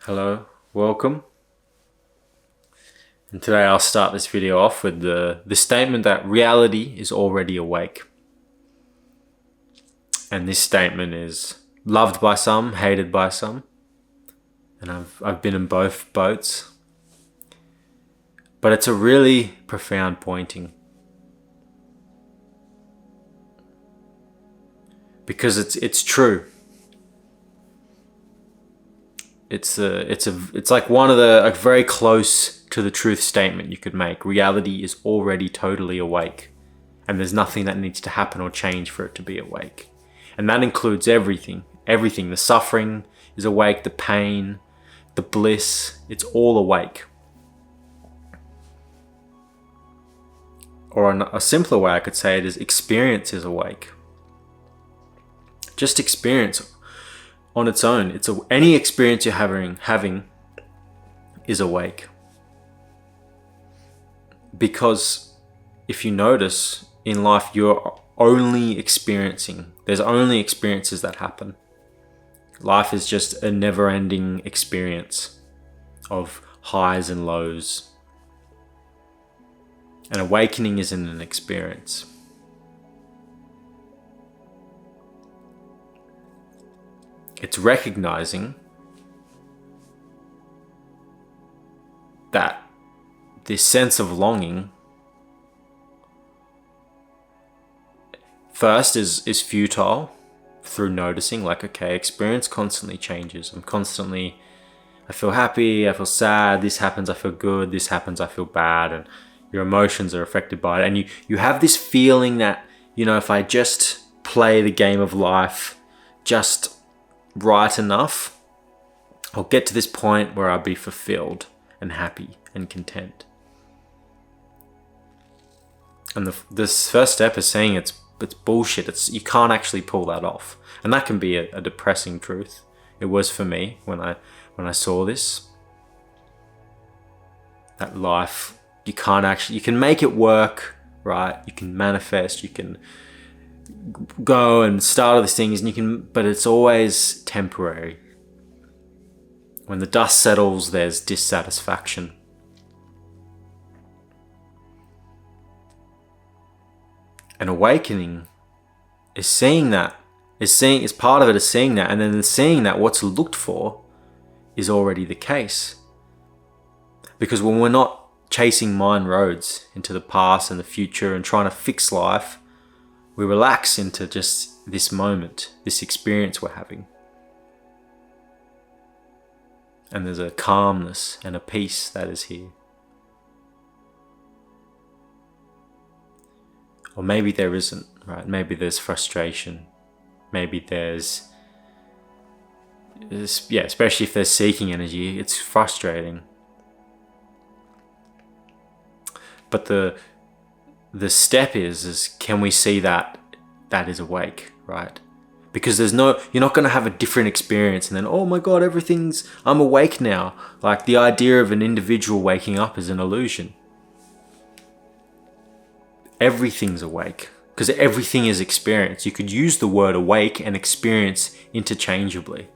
Hello, welcome. And today I'll start this video off with the statement that reality is already awake. And this statement is loved by some, hated by some. And I've been in both boats. But it's a really profound pointing. Because it's true. It's like one of the very close to the truth statement you could make. Reality is already totally awake, and there's nothing that needs to happen or change for it to be awake. And that includes everything. Everything. The suffering is awake, the pain, the bliss, it's all awake. Or a simpler way I could say it is experience is awake. Just experience on its own. Any experience you're having is awake. Because if you notice in life, you're only experiencing. There's only experiences that happen. Life is just a never-ending experience of highs and lows. And awakening isn't an experience. It's recognizing that this sense of longing first is futile through noticing, like, okay, experience constantly changes. I feel happy, I feel sad, this happens, I feel good, this happens, I feel bad, and your emotions are affected by it. And you have this feeling that, if I just play the game of life just right enough, I'll get to this point where I'll be fulfilled and happy and content. And this first step is saying it's bullshit. You can't actually pull that off, and that can be a depressing truth. It was for me when I saw this. That life, you can make it work, right? You can manifest, you can go and start all these things, but it's always temporary. When the dust settles, there's dissatisfaction. And awakening is seeing that. Is part of it is seeing that, and then seeing that what's looked for is already the case. Because when we're not chasing mind roads into the past and the future and trying to fix life, we relax into just this moment, this experience we're having. And there's a calmness and a peace that is here. Or maybe there isn't, right? Maybe there's frustration. Maybe there's, especially if there's seeking energy, it's frustrating. But the step is can we see that is awake, right? Because you're not going to have a different experience and then, oh my God, I'm awake now. Like, the idea of an individual waking up is an illusion. Everything's awake because everything is experience. You could use the word awake and experience interchangeably.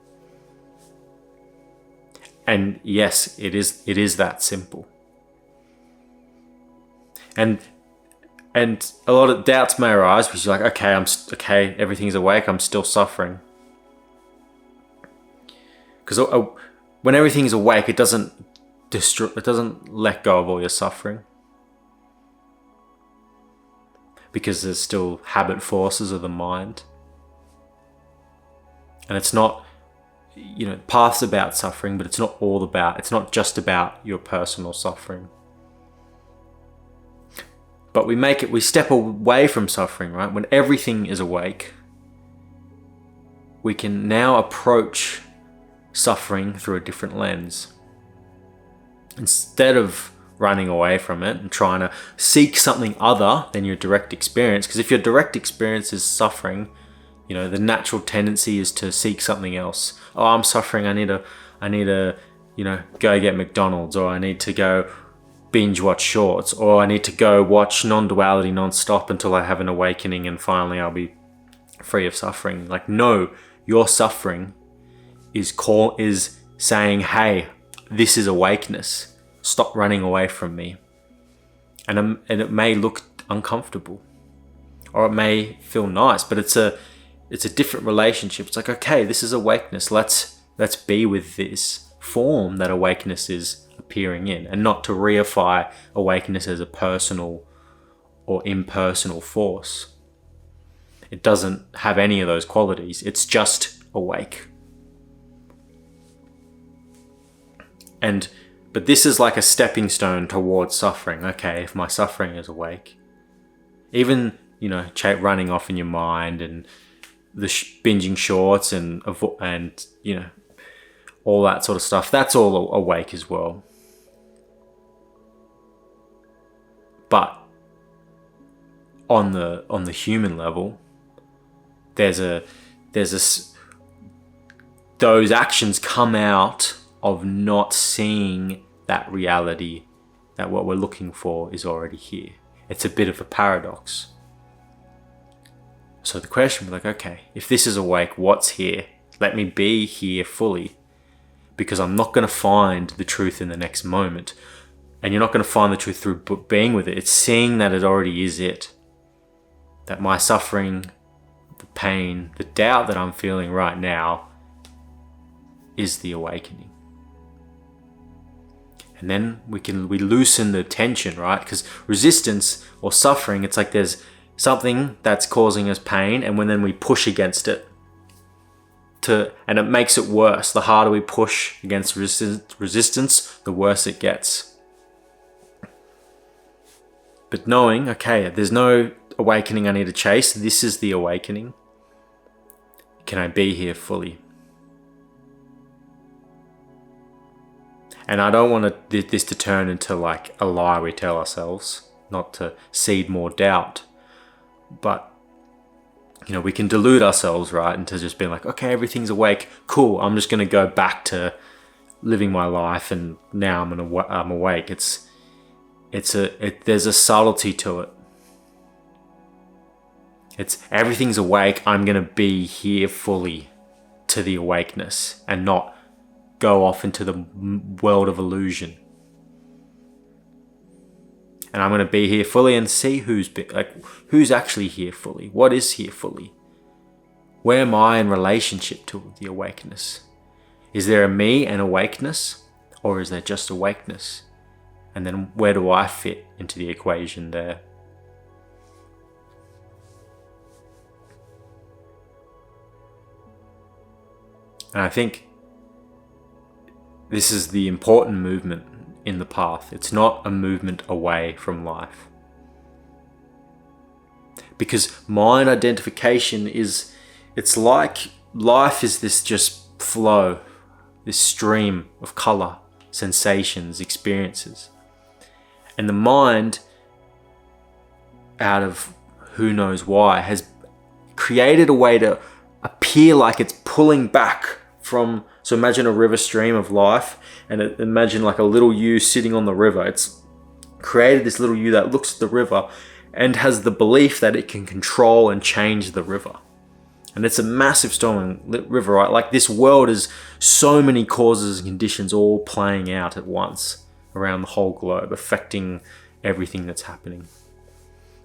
And yes, it is that simple. And a lot of doubts may arise because you're like, okay, everything's awake, I'm still suffering. Because when everything's awake, it doesn't let go of all your suffering. Because there's still habit forces of the mind. And it's not, path's about suffering, but it's not just about your personal suffering. But we step away from suffering, right? When everything is awake, we can now approach suffering through a different lens. Instead of running away from it and trying to seek something other than your direct experience, because if your direct experience is suffering, the natural tendency is to seek something else. Oh, I'm suffering, I need to go get McDonald's, or I need to go binge watch shorts, or I need to go watch non-duality non-stop until I have an awakening and finally I'll be free of suffering. Like, no, your suffering is saying, hey, this is awakeness. Stop running away from me. And it may look uncomfortable, or it may feel nice, but it's a different relationship. It's like, okay, this is awakeness. Let's be with this form that awakeness is appearing in, and not to reify awakeness as a personal or impersonal force. It doesn't have any of those qualities. It's just awake. But this is like a stepping stone towards suffering. Okay, if my suffering is awake, even, running off in your mind and the binging shorts and all that sort of stuff, that's all awake as well. But on the human level, those actions come out of not seeing that reality, that what we're looking for is already here. It's a bit of a paradox. So the question was like, okay, if this is awake, what's here? Let me be here fully, because I'm not going to find the truth in the next moment. And you're not going to find the truth through being with it. It's seeing that it already is it. That my suffering, the pain, the doubt that I'm feeling right now is the awakening. And then we loosen the tension, right? Because resistance or suffering, it's like there's something that's causing us pain, and then we push against it, and it makes it worse. The harder we push against resistance, the worse it gets. But knowing, okay, there's no awakening I need to chase. This is the awakening. Can I be here fully? And I don't want this to turn into like a lie we tell ourselves, not to seed more doubt. But, we can delude ourselves, right? Into just being like, okay, everything's awake. Cool. I'm just going to go back to living my life, and now I'm awake. There's a subtlety to it. It's everything's awake. I'm going to be here fully to the awakeness, and not go off into the world of illusion. And I'm going to be here fully and see who's actually here fully. What is here fully? Where am I in relationship to the awakeness? Is there a me and awakeness, or is there just awakeness? And then where do I fit into the equation there? And I think this is the important movement in the path. It's not a movement away from life. Because mind identification it's like life is this just flow, this stream of color, sensations, experiences. And the mind, out of who knows why, has created a way to appear like it's pulling back from. So imagine a river stream of life, and imagine like a little you sitting on the river. It's created this little you that looks at the river and has the belief that it can control and change the river. And it's a massive storming river, right? Like this world is so many causes and conditions all playing out at once around the whole globe, affecting everything that's happening.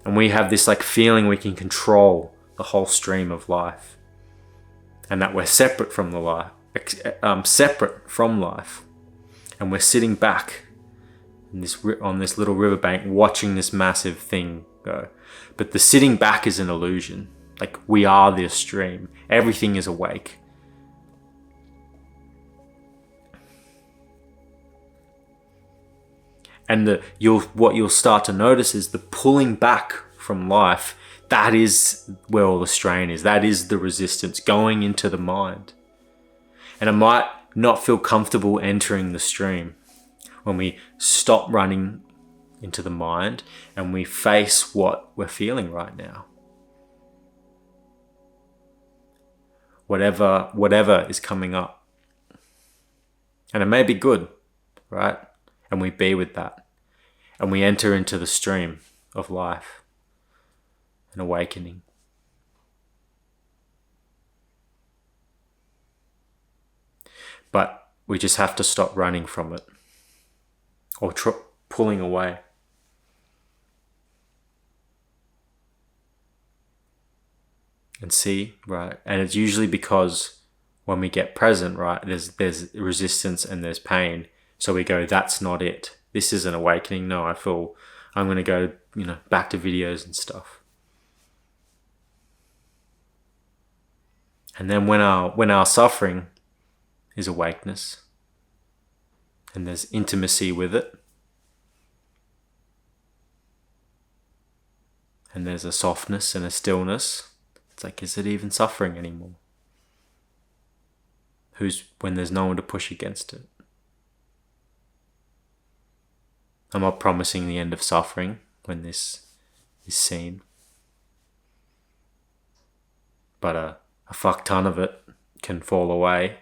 And we have this like feeling we can control the whole stream of life, and that we're separate from the life. Separate from life, and we're sitting back on this little riverbank watching this massive thing go. But the sitting back is an illusion. Like we are this stream. Everything is awake. And what you'll start to notice is the pulling back from life. That is where all the strain is. That is the resistance going into the mind. And it might not feel comfortable entering the stream when we stop running into the mind and we face what we're feeling right now. Whatever is coming up. And it may be good, right? And we be with that. And we enter into the stream of life and awakening. But we just have to stop running from it or pulling away. And see, right? And it's usually because when we get present, right, there's resistance and there's pain. So we go, that's not it. This is an awakening. No, I feel I'm going to go, back to videos and stuff. And then when our suffering is awakeness and there's intimacy with it, and there's a softness and a stillness, it's like, is it even suffering anymore? When there's no one to push against it. I'm not promising the end of suffering when this is seen. But a fuck ton of it can fall away.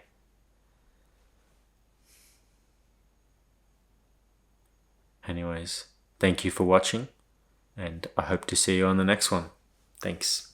Anyways, thank you for watching, and I hope to see you on the next one. Thanks.